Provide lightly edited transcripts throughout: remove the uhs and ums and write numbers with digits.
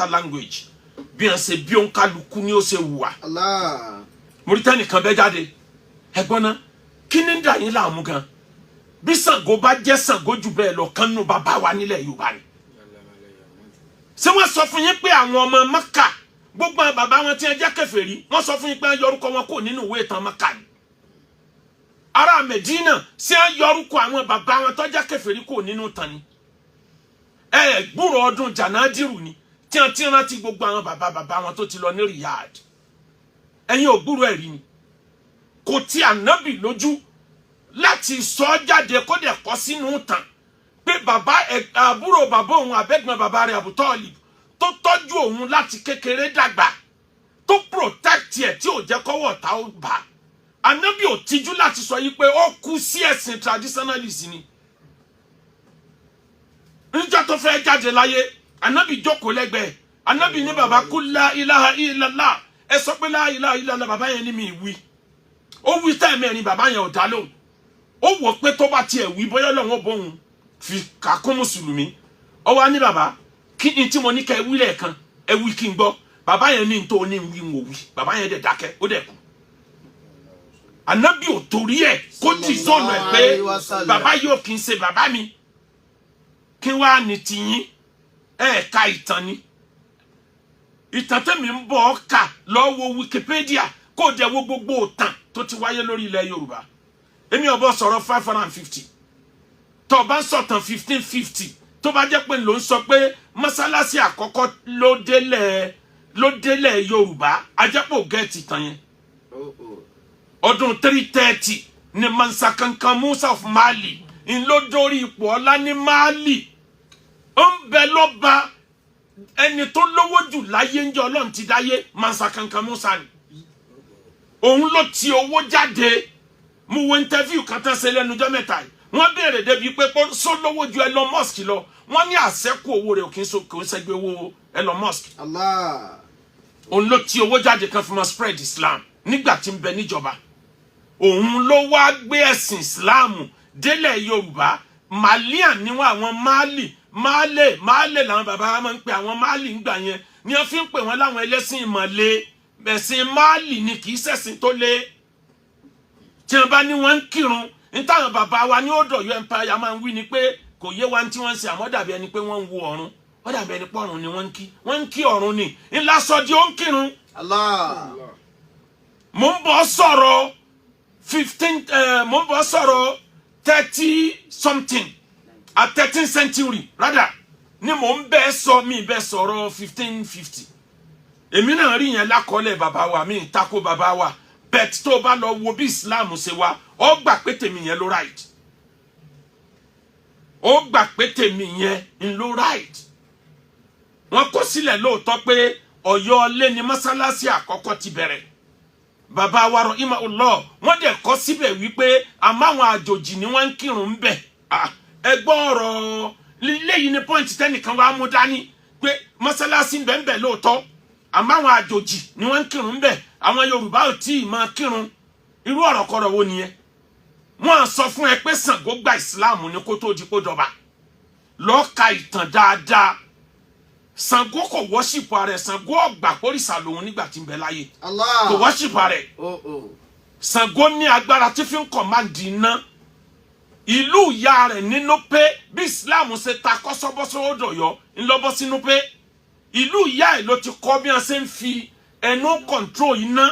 language bí an ṣe bí on kálukú ni ó ṣe wùwà. Allah. Mauritania kan bẹ́ jáde ẹ̀gbọ́n náà kíni dá yín láàmú gan bí Ṣàngó bá jẹ́ Ṣàngó jù bẹ́ẹ̀ lọ kan nù bàbá wa nílẹ̀ Yorùbá ni. Ṣé wọ́n sọ fún yín pé àwọn ọmọ Mẹ́kà gbogbo àwọn bàbá wọn tí wọ́n jẹ́ kèfèrí wọ́n sọ fún yín pé yọrúkọ wọn kò nínú ìwé ìtàn Mẹ́kà ni. Ará Medina ṣé yọrúkọ àwọn bàbá wọn tó jẹ́ kèfèrí kò nínú ìtàn ni. Gbúrò ọdún Jànádìrù ni tí wọ́n ti rántí gbogbo àwọn bàbá wọn tó ti lọ ní Riyadh. Ẹ̀yin ò gbúrò ẹ̀rí ni. Kò tí Ànábì lójú láti sọ jáde kó dẹ̀ kọ sínú ìtàn pé bàbá àbúrò bàbá òun àbẹ́gbọ̀n bàbá rẹ̀ Abu Talib tó tọ́jú òun láti kékeré dàgbà tó protect ẹ̀ tí ò jẹ́ kọ́wọ́ ta ó bá. Ànábì ò tijú láti sọ yí pé ó kú sí ẹ̀sìn traditionalist ni. Níjọ́ tó fẹ́ jáde láyé Ànábì jókòó lẹ́gbẹ̀ẹ́ Ànábì ní bàbá kú la ilaha illallah ẹ sọ pé la ilaha illallah bàbá yẹn ní mi wí ó wí tẹ́ẹ̀mẹ́rin bàbá yẹn ò dá lóhùn ó wọ̀ pé tó bá tiẹ̀ wí bóyá lọ́wọ́ bóun fi kàkún mùsùlùmí ó wá ní bàbá kí ni tí mo ní kẹ́ ẹ wí lẹ́ẹ̀kan ẹ wí kí n gbọ́ bàbá yẹn ní tó ní wí wò wí bàbá yẹn dẹ̀ dákẹ́ ó dẹ̀ kú. Ànábì ò torí ẹ̀ kó dì sọ́nà ẹ̀ pé bàbá yóò kí n ṣe bàbá mi kí wàá ní tiyín ka ìtàn ni ìtàn tẹ́mi ń bọ̀ ọ́ kà lọ́wọ́ Wikipedia kó dẹ̀ wo gbogbo òtàn tó ti wáyé lórí ilẹ̀ Yorùbá èmi ọ̀bọ sọ̀rọ̀ 550 tó bá ń sọ̀tàn 1550 tó bá jẹ́ pé ló ń sọ pé mọ́sálásí àkọ́kọ́ ló délẹ̀ Yorùbá ajẹ́pọ̀ gẹ̀ẹ́tì tàn yẹn ọdún 330 ni Mansa Kankan Musa of Mali ń ló dórí ipò ọlá ní Mali ó ń bẹ lọ́ba ẹni tó lówó jù láyé ń jẹ́ Ọlọ́run ti dáyé Mansa Kankan Musa ni òun ló ti owó jáde mo wo interview kan tán ṣe lẹ́nu ọjọ́ mẹ́ta yìí wọ́n béèrè débi pé sọ lówó ju Elon Musk lọ wọ́n ní àṣẹ́kù owó rẹ̀ kì í ṣẹ́gbẹ́ owó Elon Musk. Allah. Òun ló ti owó jáde kan fi máa spread Islam nígbà tí ń bẹ níjọba òun ló wá gbé ẹ̀sìn Islam délẹ̀ Yorùbá Malian ni wọ́n àwọn Málè làwọn bàbá wa máa ń pè àwọn Málì ń gbà yẹn ni wọ́n fi ń pè wọ́n láwọn ẹlẹ́sìn ìmọ̀le ẹ̀sìn Málì ni kì í ṣẹ̀sìn tó lé tí wọ́n bá ní wọ́n ń kírun ní táwọn bàbá wa ní Ọ̀yọ́ empire máa ń wí ni pé kò yé wa tí wọ́n ń ṣe àmọ́ dàbí ẹni pé wọ́n ń wo ọ̀run ó dàbí ẹni pé ọ̀run ni wọ́n ń kí ọ̀run ni ńlá sọ di ó ń kírun. Allah. mo ń bọ̀ sọ̀rọ̀ 30 something at 13th century rather ni mo ń bẹ́ẹ̀ sọ mi bẹ́ẹ̀ sọ̀rọ̀ 1550 èmi náà rí yẹn lákọọ́lẹ̀ bàbá wa mi ń tako bàbá wa bẹ́ẹ̀ tó bá lọ wo bí Islam ṣe wá ó gbà pé tèmi yẹn ló right ó gbà pé tèmi yẹn ń ló right wọ́n kọ sílẹ̀ lóòótọ́ pé Ọ̀yọ́ ilé ni mọ́sálásí àkọ́kọ́ ti bẹ̀rẹ̀ bàbá wa rahimahullah wọ́n dẹ̀ kọ síbẹ̀ wípé àmọ́ àwọn àjòjì ni wọ́n ń kírun ń bẹ̀ ẹgbọ́ ọ̀rọ̀ léyìí ni pọ́ǹtì tẹ́nìkan wàá mú dání pé mọ́sálásí ń bẹ ń bẹ lóòótọ́ àmọ́ àwọn àjòjì ni wọ́n ń kírun ń bẹ̀ àwọn Yorùbá ò tí ì máa kírun irú ọ̀rọ̀ kọ̀rọ̀ wo nìyẹn wọ́n á sọ fún ẹ pé Ṣàngó gba ìsìláàmù ní kó tó di kó dọba lọ́ọ́ ka ìtàn dáadáa Ṣàngó kò wọ́ṣìpù rẹ̀ Ṣàngó ọ̀gbà pórìṣà lòun nígbà tí ń bẹ láyé kò wọ́ṣìpù rẹ̀ Ṣàngó ní agbára tí fi ń kọ̀máǹdì iná ìlú ìyá rẹ̀ nínú pé bí Islam ṣe ta kọ́sọ́bọ́sọ́ ọ̀dọ̀yọ́ ńlọ́bọ́ sínú pé ìlú ìyá ẹ̀ ló ti kọ́ bí wọ́n ṣe ń fi ẹnu control iná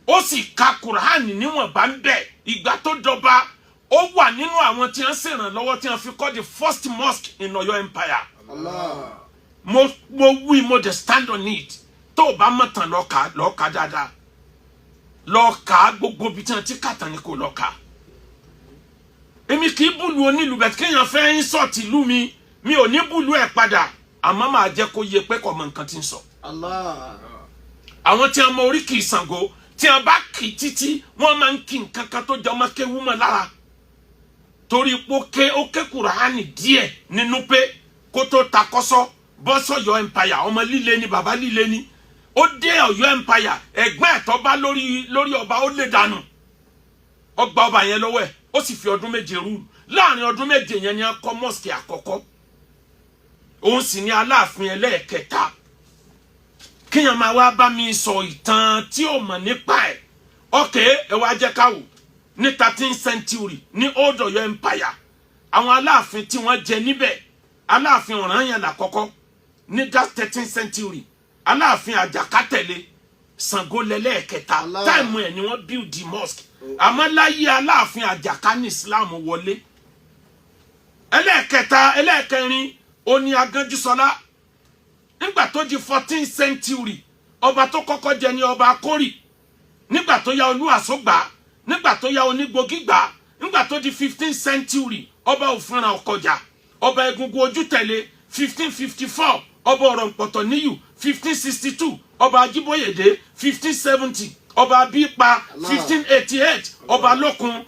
ó sì ka Kùránì níwọ̀nba ń bẹ̀ ìgbà tó dọba ó wà nínú àwọn tí wọ́n ṣèrànlọ́wọ́ tí wọ́n fi kọ́ the first mosque in Ọ̀yọ́ empire. Allah. mo wí mo dey stand on it tó o bá mọ̀ tán lọ́ọ̀ka dáadáa lọ́ọ̀ka gbogbo bí tí wọ́n ti kàtàn ní kò lọ́ọ̀ka. Èmi kì í búlù onílù bẹ́ẹ̀ kéèyàn fẹ́ ń sọ̀tì ìlú mi ò ní búlù ẹ̀ padà àmọ́ máa jẹ́ kó yẹ pé kò mọ nǹkan tí ń sọ. Allah. Àwọn tí wọ́n mọ oríkì Ṣàngó tí wọ́n bá kì í títí wọ́n máa ń kí nǹkan kan tó jẹ ọmọ kéwú mọ́ lára torí pé ó ké Kùránì díẹ̀ nínú pé kó tó ta kọ́sọ́ bọ́ sọ́yọ́ empire ọmọ líle ni bàbá líle ni ó dé Ọ̀yọ́ empire ẹ̀gbọ́n ẹ̀tọ́ bá lórí ọba ó lè dànù ọgbà ọba yẹn lọ́wọ́ ẹ̀ ó sì fi ọdún méje rú láàrin ọdún méje yẹn ni a kọ́ mosque àkọ́kọ́ òun sì ní Aláàfin ẹlẹ́ẹ̀kẹta. Kíyàn máa wá bá mi sọ ìtàn tí ó mọ̀ nípa ẹ̀. Okay, ẹ wá jẹ́ ká wò ní 13th century ní Old Ọ̀yọ́ Empire. Àwọn Aláàfin tí wọ́n jẹ níbẹ̀, Aláàfin Ọ̀rànyàn lákọ́kọ́ ní that 13th century. Aláàfin Àjàká tẹ̀lé, Ṣàngó lẹ́lẹ́ẹ̀kẹta. Táìmù ẹ̀ ni wọ́n build the mosque. Àmọ́ láyé Aláàfin Àjàká ní Islam wọlé. Ẹlẹ́ẹ̀kẹrin ó ní Agánjúsọlá. Nígbà tó di 14th century, ọba tó kọ́kọ́ jẹ ní ọba Akórì. Nígbà tó yá Olúwàsógbà, nígbà tó yá Onígbògí gbà, nígbà tó di 15th century, ọba Òfìràn Ọ̀kọ̀jà, ọba Egungun Ojútẹ̀lé, 1554, ọba Ọ̀rọ̀ǹpọ̀tọ̀ níyù, 1562, ọba Ajíbóyèdé, 1570, ọba Abípa, 1588, ọba Lókun,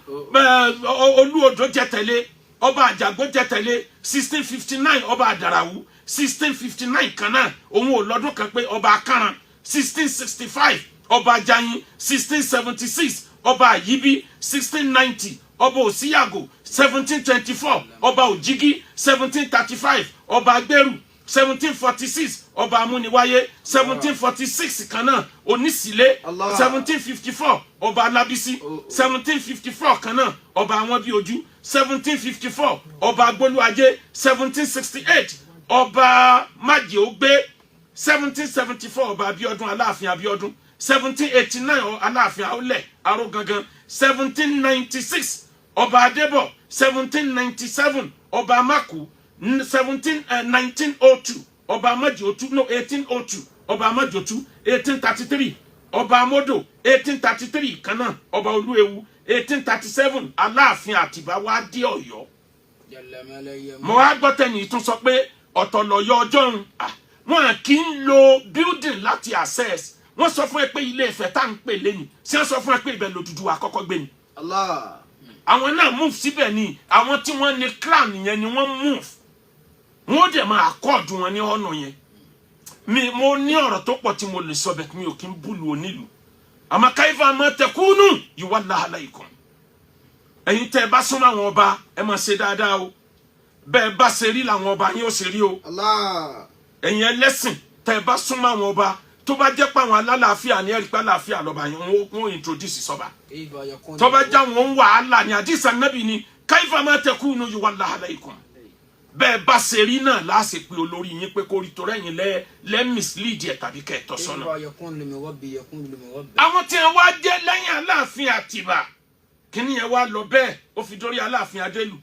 Olúodò jẹtẹ̀lé, ọba Àjàgbó jẹtẹ̀lé, 1659, ọba Àdàràwú, 1659 kan náà, òun ò lọ́dún kan pé ọba Akàràn, 1665, ọba Ajayin, 1676, ọba Àyíbí, 1690, ọba Òsíyàgò, 1724, ọba Òjìgí, 1735, ọba Agbẹ́rù, 1746, ọba Amúniwáyé, 1746 kan náà, Onísìlé, 1754, ọba Alábísí, 1754 kan náà, ọba Awọ́nbíojú, 1754, ọba Agbólúajé, 1768, ọba Májèógbé, 1774, ọba Abíọ́dún Aláàfin Abíọ́dún, 1789, Aláàfin Àólẹ̀ Arógangan, 1796, ọba Adébọ̀, 1797, ọba Mákù, 1902, ọba Amájòtú, no 1802, ọba Amájòtú, 1833, ọba Amódò, 1833 kan náà, ọba Olúewu, 1837, Aláàfin Àtìbá wá dé Ọ̀yọ́. Mo wá gbọ́ tẹ́ni tún sọ pé ọ̀tọ̀ lọ́yọ́ ọjọ́ ń wọn kì í lo building láti access. Wọ́n sọ fún ẹ pé Ilé Ifẹ̀ tá ń pè lẹ́ni, ṣé wọ́n sọ fún ẹ pé ibẹ̀ l'Odùduwà àkọ́kọ́ gbé ni. Àwọn náà move síbẹ̀ ni, àwọn tí wọ́n ní clan yẹn ni wọ́n move. Wọ́n dẹ̀ máa accord wọn ní ọ̀nà yẹn. Mo ní ọ̀rọ̀ tó pọ̀ tí mo lè sọ bẹ́ẹ̀ mi ò kí ń búlù onílù. Àmọ́ kaifa ma takunu yuwalla alaykum. Ẹ̀yin tẹ́ bá súnmọ́ àwọn ọba ẹ máa ṣe dáadáa o. Bẹ́ẹ̀ bá ṣe rí làwọn ọba yín ó ṣe rí o. Ẹ̀yin ẹlẹ́sìn tẹ́ bá súnmọ́ àwọn ọba tó bá jẹ́ pé àwọn alálàáfíà ní ẹ̀rí pé àlàáfíà lọ́ba yẹn wọ́n introduce sọ́ba. Tó bá já wọn wàhálà ní àdìsá nábì ni kaifa ma takunu yuwalla alaykum. Bẹ́ẹ̀ bá ṣe rí náà láṣẹ pé olórí yín pé kó rí torí ẹ̀yin lẹ́ mislead ẹ̀ tàbí kẹ́ ẹ̀ tọ́ sọ́nà. Àwọn tí wọ́n wá jẹ́ lẹ́yìn Aláàfin Àtìbà kíní yẹn wá lọ bẹ́ẹ̀ ó fi dórí Aláàfin Adélù,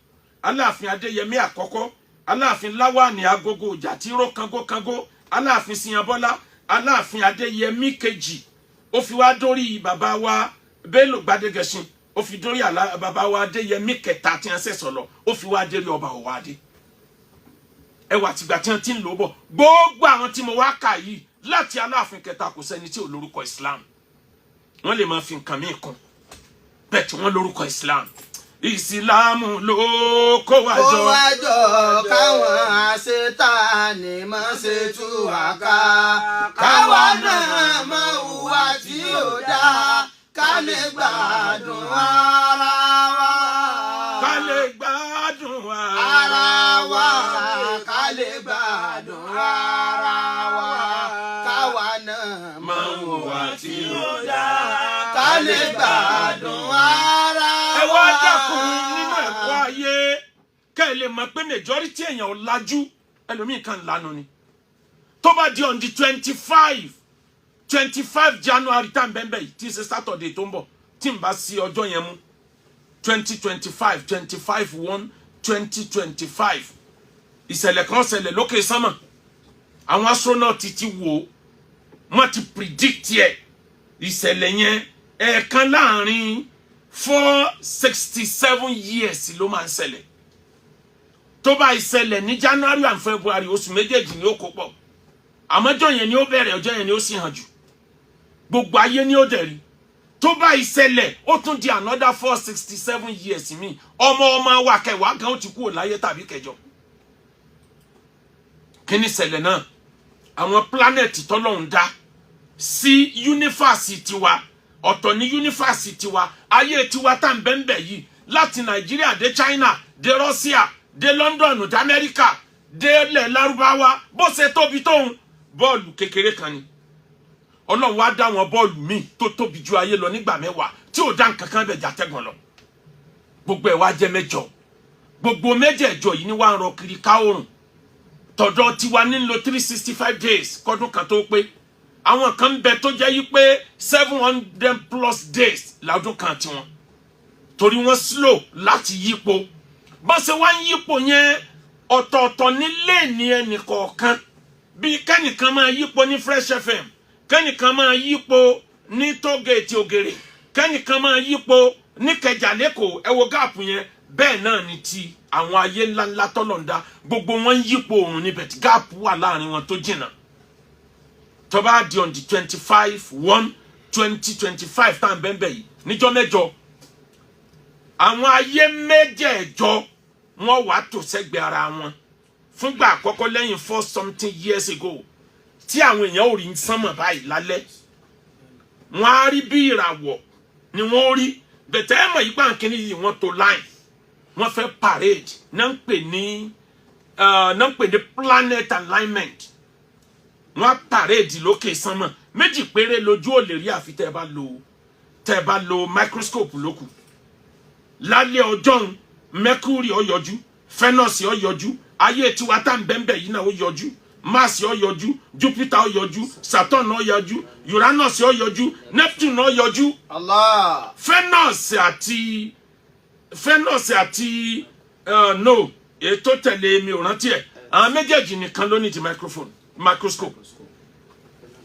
Aláàfin Adéyẹmí àkọ́kọ́, Aláàfin Láwàní Agogo ìjà tí ró kango, Aláàfin Ṣìyànbọ́lá, Aláàfin Adéyẹmí kejì, ó fi wá dórí bàbá wa Bello Gbádégẹṣin, ó fi dórí bàbá wa Adéyẹmí kẹta tí wọ́n ṣẹ̀ṣọ̀ lọ, ó fi wá dérí ọba Ọ̀wádé. Ẹwà tìgbà tí wọ́n ti ń lò bọ̀ gbogbo àwọn tí mo wá kà yìí láti Aláàfin kẹta kò sẹ́ni tí ò lórúkọ Islam. Wọ́n lè máa fi nǹkan míì kún bẹ́ẹ̀ tí wọ́n lórúkọ Islam. Ìsìlámù ló kó wa jọ. Kó wa jọ káwọn àṣetánì má ṣe tú wa ká. Káwa náà mọ hùwà tí ò dáa ká lè gbádùn ara wa. Ká lè gbádùn ara wa. Ká lè gbádùn ara wa. Káwa náà mọ hùwà tí ò dáa ká lè gbádùn ara wa. Ẹ wá dákun nínú ẹ̀kọ́ ayé kẹ́ ẹ lè mọ̀ pé majority èèyàn ò lajú ẹlòmíì kan lánàá ni. Tó bá di on the 25 January tá n bẹ́ẹ̀ yìí tí ṣe Saturday tó ń bọ̀ tí n bá sí ọjọ́ yẹn mú 25/1/2025 ìṣẹ̀lẹ̀ kan ṣẹlẹ̀ lókè sánmà. Àwọn astronaut ti wò wọ́n ti predict ẹ̀ ìṣẹ̀lẹ̀ yẹn ẹ̀ẹ̀kan láàrin 467 years ló máa ń ṣẹlẹ̀. Tó bá ìṣẹ̀lẹ̀ ní January and February oṣù méjèèjì ni ó kó pọ̀. Àmọ́jọ́ yẹn ni ó bẹ̀rẹ̀ ọjọ́ yẹn ni ó sì hàn jù. Gbogbo ayé ni ó dẹ̀rí. Tó bá ìṣẹ̀lẹ̀ ó tún di another 467 years mi. Ọmọ wa kẹwàá gan ó ti kúrò láyé tàbí kẹjọ. Kí ni ìṣẹ̀lẹ̀ náà? Àwọn planet tọ́lọ́run dá sí yunifásitì wa. Ọ̀tọ̀ ní yunifásitì wa ayé tiwa tá ń bẹ́ńbẹ́ yìí láti Nàìjíríà dé China dé Russia dé London dé America délẹ̀ Lárúbáwá bó ṣe tóbi tóun bọ́ọ̀lù kékeré kan ni Ọlọ́run wá dá wọn bọ́ọ̀lù míì tó tóbi ju ayé lọ nígbà mẹ́wàá tí ò dá nǹkan kan bẹ̀ jàtẹ́gàn lọ gbogbo ẹ̀ wá jẹ́ mẹ́jọ gbogbo mẹ́jẹ̀ẹ̀jọ yìí ni wá ń rọ kiri ká oòrùn tọ̀dọ̀ tiwa nílò 365 days kọ́dún kan tó pé àwọn kan ń bẹ tó jẹ́ yí pé 700+ days lọ́dún kan tiwọn torí wọ́n slow láti yípo bọ́n ṣe wá ń yípo yẹn ọ̀tọ̀ọ̀tọ̀ nílé ní ẹnìkọ̀ọ̀kan bí kẹ́nìkan máa yípo ní Fresh FM kẹ́nìkan máa yípo ní tógèètì ògèrè kẹ́nìkan máa yípo ní Kẹjà lẹ́kọ̀ọ́ ẹ wo gáàpù yẹn bẹ́ẹ̀ náà ni ti àwọn ayé ńláńlá tọ́lọ̀ǹda gbogbo wọn ń yípo òrùn níbẹ̀ tí gáàpù wà láàrin wọn tó jìnnà tó bá di on the 25/1/2025 tá à ń bẹ́ẹ̀ yìí níjọ́ mẹ́jọ àwọn ayé mẹ́jẹ̀ẹ̀jọ wọn wà tó sẹ́gbẹ̀ẹ́ ara wọn fúngbà àkọ́kọ́ lẹ́yìn 40-something years ago tí àwọn èèyàn ò rí sánmọ̀ báyìí lálẹ́ wọn á rí bí ìràwọ̀ ni wọ́n rí bẹ̀tẹ̀ ẹ̀ mọ̀ yìí pàǹkìní yìí wọ́n tó line wọ́n fẹ́ parade náà ń pè ní planet alignment wọ́n á parade lókè sánmọ̀ méjì péré lójú ò lè rí àfi tẹ́ ẹ bá lo microscope lókù lálẹ́ ọjọ́ mercury ó yọjú Venus ó yọjú ayé tiwa tá ń bẹ́ẹ̀ yìí náà ó yọjú Mars ó yọjú Jupiter ó yọjú Saturn ó yọjú Uranus ó yọjú Neptune ó yọjú Allah. Venus àti no ètò tẹ̀lé mi ò rántí ẹ̀ àwọn méjèèjì nìkan ló ní di microscope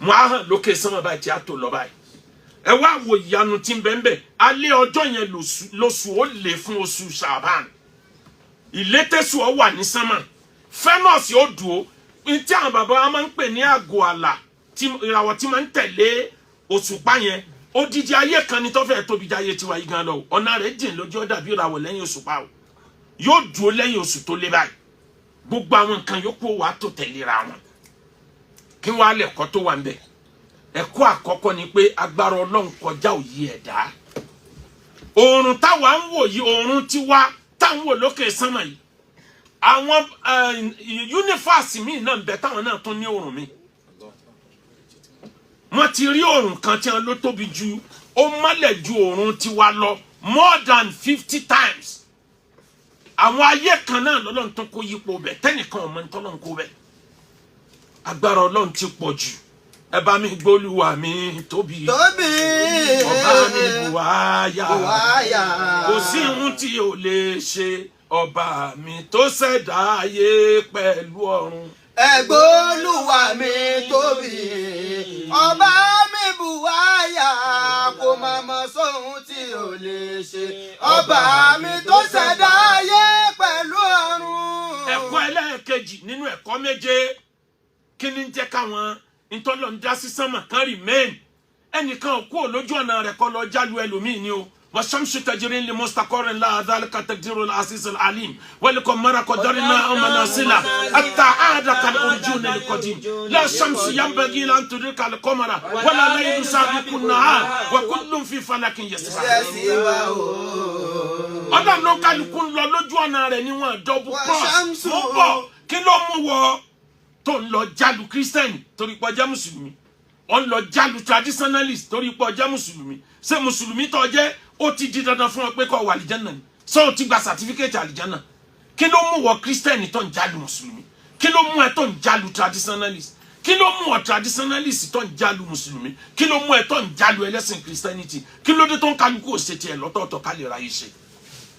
mo á hàn lókè sánmọ̀ báyìí tí a tó lọ báyìí ẹ wá wo ìyanu tí ń bẹ́ẹ̀ alẹ́ ọjọ́ yẹn lóṣù ó lè fún oṣù Ṣàbán ìlétẹ́sù ọ wà ní sánmọ̀ Venus ó dùn ó tí àwọn bàbá wa máa ń pè ní àgọ́ àlà ìràwọ̀ tí máa ń tẹ̀lé òṣùpá yẹn odidi ayé kan ní tó fẹ́ tóbi jáyé tiwa yìí gan lọ ọ̀nà rẹ̀ jìn lójú ọ̀dà bí ìràwọ̀ lẹ́yìn òṣùpá o yóò dùn ó lẹ́yìn oṣù tó lé báyìí gbogbo àwọn nǹkan yòókù wà tó tẹ̀léra wọn kí wọ́n á lẹ̀kọ́ tó wà ń bẹ̀ ẹ̀kọ́ àkọ́kọ́ ni pé agbára Ọlọ́run kọjá òye ẹ̀dá oòrùn táwa ń wò yìí oòrùn tiwa táwọn wò lókè sánmà yìí àwọn yúnífàsì míì náà ń bẹ táwọn náà tún ní oòrùn mi wọ́n ti rí oòrùn kan tí wọ́n ló tóbi ju ó mọ́lẹ̀ ju oòrùn tiwa lọ more than 50 times àwọn ayé kan náà lọ́lọ́run tó kó yípo bẹ̀ tẹ́nìkan ọmọ ní tọ́lọ́run kó bẹ̀ agbára Ọlọ́run ti pọ̀ jù ẹ bá mi gbólúwa mi tóbi ọba mi buwaya kò sí ohun tí ò lè ṣe ọba mi tó ṣẹ̀dá ayé pẹ̀lú ọ̀run. ẹ gbólúwa mi tóbi ọba mi buwaya kò má mọ sóhun tí ò lè ṣe ọba mi tó ṣẹ̀dá ayé pẹ̀lú ọ̀run. ẹ̀kọ́ ẹlẹ́ẹ̀kejì nínú ẹ̀kọ́ méje kí ni ń jẹ́ káwọn ntọ́lọ́ ń dá sí sánmà kan remain ẹnìkan ò kúrò lójú ọ̀nà rẹ̀ kọ́ lọ jálu ẹlòmíì ni o والشمس تجري لمستقر لها ذلك تقدير العزيز العليم ولقمر قدرنا منازل حتى عاد كالأرجون القديم لا الشمس ينبغي أن تدرك القمر ولا الليل سابق النهار وكل في فلك يسبحون Ọlọ́run ló kálukú ń lọ lójú ọ̀nà rẹ̀ níwọ̀n double cross mo bọ̀ kí ló mú wọ tó ń lọ jálu kírísítẹ́nì torí pé ó jẹ́ mùsùlùmí ó ń lọ jálu traditionalist torí pé ó jẹ́ mùsùlùmí ṣé mùsùlùmí tó jẹ́ ó ti di dandan fún ọ pé kó wà àlìjánà ni ṣé o ti gba certificate àlìjánà kí ló mú wọ kírísítẹ́nì tó ń jálu mùsùlùmí kí ló mú ẹ tó ń jálu traditionalist kí ló mú ọ traditionalist tó ń jálu mùsùlùmí kí ló mú ẹ tó ń jálu ẹlẹ́sìn christianity kí ló dé tó ń kálukú òṣètì ẹ lọ́tọ̀ọ̀tọ̀ ká lè ra yìí ṣe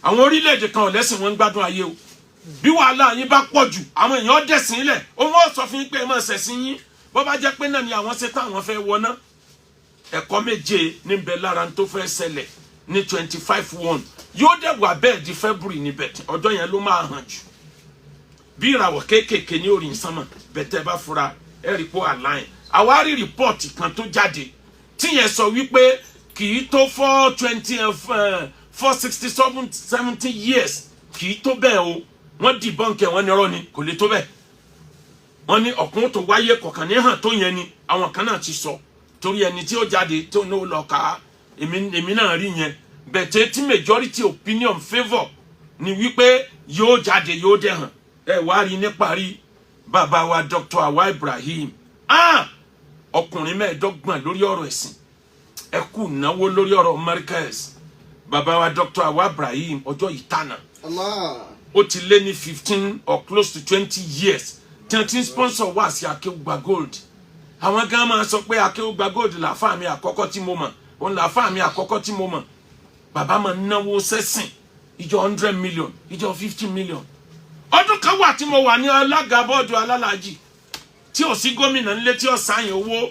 àwọn orílẹ̀-èdè kan ọ̀lẹ́sìn wọn ń gbádùn ayé o bí wàhálà yín bá pọ̀ jù àwọn èèyàn dẹ̀sìn ilẹ̀ òun ó sọ fún yín pé ẹ máa ṣẹ̀sìn yín bó bá jẹ́ pé náà ni àwọn ṣe táwọn fẹ́ wọná ẹ̀kọ́ méje níbẹ̀ lára tó fẹ́ ṣẹlẹ̀ ní 25/1 yóò dẹ̀ wà bẹ́ẹ̀ di February níbẹ̀ ọjọ́ yẹn ló máa hàn jù bí ìràwọ̀ kéékèèké ní orí ìsánmọ̀ bẹ̀tẹ̀ bá fura ẹ̀rí pọ̀ àláyìn àwárí rìpọ́ọ̀tì kan tó jáde tíyẹn sọ wípé kì í tó 460-70 years kì í tó bẹ́ẹ̀ o wọ́n dìbọ́ǹkì wọ́n ní ọ̀rọ̀ ni kò lè tó bẹ́ẹ̀ wọ́n ní ọ̀kún tó wáyé kọ̀ọ̀kan ní hàn tó yẹn ni àwọn kan náà ti sọ torí ẹni tí ó jáde tó ní ó lọ ká èmi náà rí yẹn bẹ̀tẹ̀ tí majority opinion favour ni wípé yóò jáde yóò dẹ̀ hàn wá rí níparí bàbá wa Dr. Awa Ibrahim ọkùnrin mẹ́ẹ̀ẹ́dọ́gbọ̀n lórí ọ̀rọ̀ ẹ̀sìn ẹ kú náwó lórí ọ̀rọ̀ Markaz bàbá wa Dr. Awa Ibrahim ọjọ́ ìtànà ó ti lé ní 15 or close to 20 years tí wọ́n ti ń sponsor wá sí Akeugba Gold àwọn gan máa sọ pé Akeugba Gold làáfàá mi àkọ́kọ́ tí mo mọ̀ òun làáfàá mi àkọ́kọ́ tí mo mọ̀ bàbá máa náwó sẹ́sìn ìjọ 100 million ìjọ 50 million ọdún kan wà tí mo wà ní alága bọ́ọ̀dù alálàájì tí ò sí gómìnà nílé tí ó sáyìn owó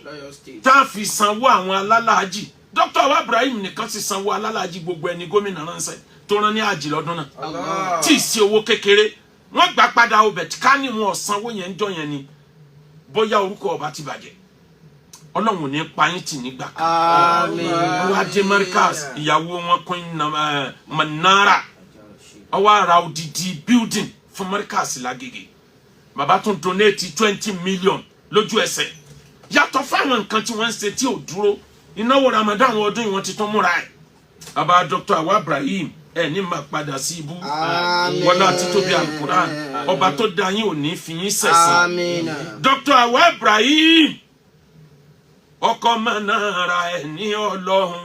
tá a fi sanwó àwọn alálàájì Dr. Awa Ibrahim nìkan sì sanwó alálàájì gbogbo ẹni gómìnà ránṣẹ́ tó rán ní àjì lọ́dún náà tí ì sí owó kékeré wọ́n gbà padà ọbẹ̀ tí ká ní wọn sanwó yẹn ń jọ yẹn ni bóyá orúkọ ọba ti bàjẹ́ Ọlọ́run ní payín tì nígbà kan wọ́n á dé Markaz ìyàwó wọn Queen Manara ọwọ́ ara odidi building fún Markaz lágége bàbá tún donate 20 million lójú ẹsẹ̀ yàtọ̀ fáwọn nǹkan tí wọ́n ń ṣe tí ò dúró ìnáwó Ramadan ọdún yìí wọ́n ti tún múra ẹ̀ bàbá Dr. Awa Ibrahim ní máa padà sí ibú wọlé àtitóbi Al-Quran ọba tó dá yín ò ní fi yín ṣẹ̀sín Dr. Awa Ibrahim ọkọ Manara ẹni Ọlọ́run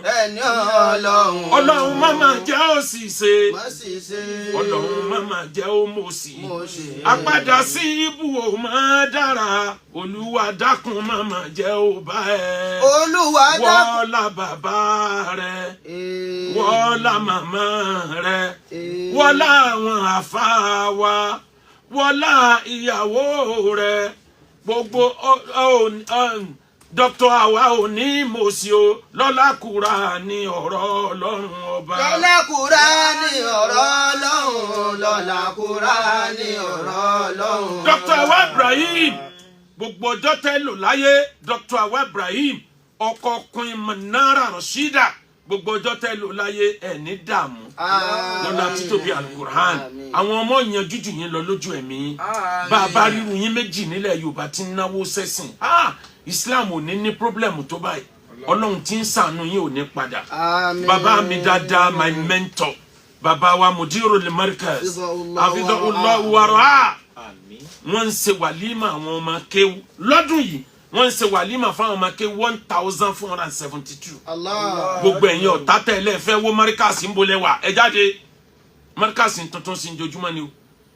Ọlọ́run máma jẹ́ òṣìṣẹ́ Ọlọ́run máma jẹ́ òmòṣì àpadà sí ibú ò máa dára Olúwa dákun máma jẹ́ òbá ẹ wọ́lá bàbá rẹ wọ́lá màmá rẹ wọ́lá àwọn àfáà wa wọ́lá ìyàwó rẹ gbogbo Dr. Awa ò ní mòsí o lọ́lá Kùránì ọ̀rọ̀ Ọlọ́run ọba. lọ́lá Kùránì ọ̀rọ̀ Ọlọ́run lọ́lá Kùránì ọ̀rọ̀ Ọlọ́run. Dr. Awa Ibrahim gbogbo ọjọ́ tẹ́ lò láyé Dr. Awa Ibrahim ọkọ Queen Manara Rashida gbogbo ọjọ́ tẹ́ lò láyé ẹ̀ ní dààmú lọ́lá títóbi Al-Quran àwọn ọmọ yẹn jújù yín lọ lójú ẹ̀mí bàbá ríru yín méjì nílẹ̀ Yorùbá tí ń náwó sẹ́sìn Islam ò ní problem tó báyìí Ọlọ́run tí ń ṣàánú yín ò ní padà bàbá mi dáadáa my mentor bàbá wa Mudirul Markaz hafidhahullahu wa ra'ah wọ́n ń ṣe wàlímà àwọn ọmọ kéwú lọ́dún yìí wọ́n ń ṣe wàlímà fún àwọn ọmọ kéwú 1472 gbogbo ẹ̀yin ọ̀tá tẹ̀lé fẹ́ wó Markaz ń bolẹ̀ wà ẹ jáde Markaz tuntun sí njojúmọ́ ni o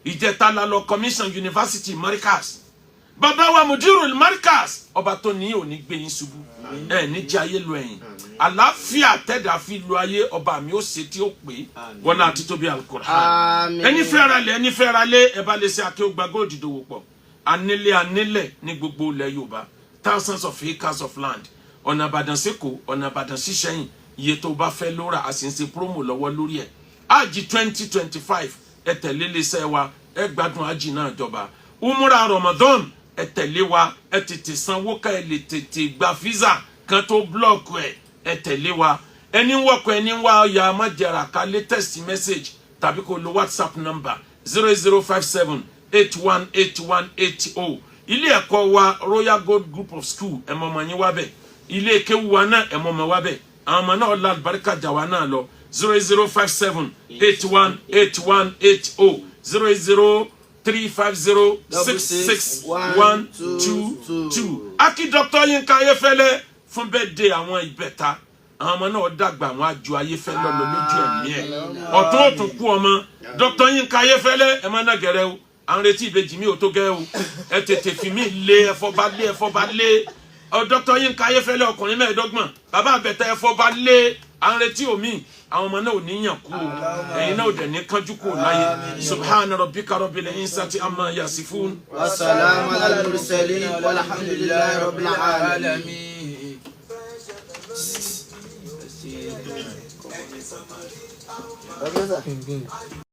ìjẹta la lọ commission university Markaz bàbá wa Mudirul Markaz ọba tó ní ò ní gbé yín ṣubú ẹ ní jẹ́ ayé lo ẹ̀yìn àlàáfíà tẹ́dà fi lo ayé ọba mi ó ṣe tí ó pé wọlé àti tóbi Al-Quran ẹni fẹ́ ra lé ẹ bá lè ṣe Akeugba Gold dòwò pọ̀ anílẹ̀ ní gbogbo ilẹ̀ Yorùbá thousands of acres of land ọ̀nà Ìbàdàn sẹ́kọ̀ọ́ ọ̀nà Ìbàdàn sí Ṣẹ̀yìn iye tó bá fẹ́ lóra a sì ń ṣe promo lọ́wọ́ lórí ẹ̀ ájì 2025 ẹ tẹ̀lé iléeṣẹ́ wa ẹ gbádùn ájì náà jọba umura Ramadan ẹ tẹ̀lé wa ẹ tètè sanwó ká ẹ lè tètè gba visa kan tó blọọkù ẹ tẹ̀lé wa ẹni wọkọ ẹni wá ọyà amájẹrà ká latest message tàbí kó lo WhatsApp number 0057818180 ilé ẹ̀kọ́ wa Royal Gold Group of School ẹ mọ̀ ọmọ yín wá bẹ̀ ilé kéwú wa náà ẹ mọ̀ ọmọ wá bẹ̀ àwọn ọmọ náà la àlùbáríkà jà wá náà lọ 0057818180 3506612 Aki Dr. Yinka Ayefele fún birthday àwọn ìbẹ̀ta àwọn ọmọ náà dàgbà àwọn àjò Ayefele lọ lójú ẹ̀mí ẹ̀ ọ̀tún ọ̀tún kú ọmọ Dr. Yinka Ayefele ẹ má náà gẹ̀rẹ́ o à ń retí ìbejì mi ò tó gẹ́ o ẹ tètè fi mí lé ẹ̀fọ́ bá lé Dr. Yinka Ayefele ọkùnrin mẹ́ẹ̀ẹ́dọ́gbọ̀n bàbá àbẹ̀tẹ̀ ẹ̀fọ́ bá lé à ń retí omi àwọn ọmọ náà ò ní yàn kú o ẹ̀yin náà ò dẹ̀ ní kánjú kú láyé subhana rabbika rabbil izzati amma yasifun wa salamun ala al-mursalin walhamdulillahi rabbil alamin.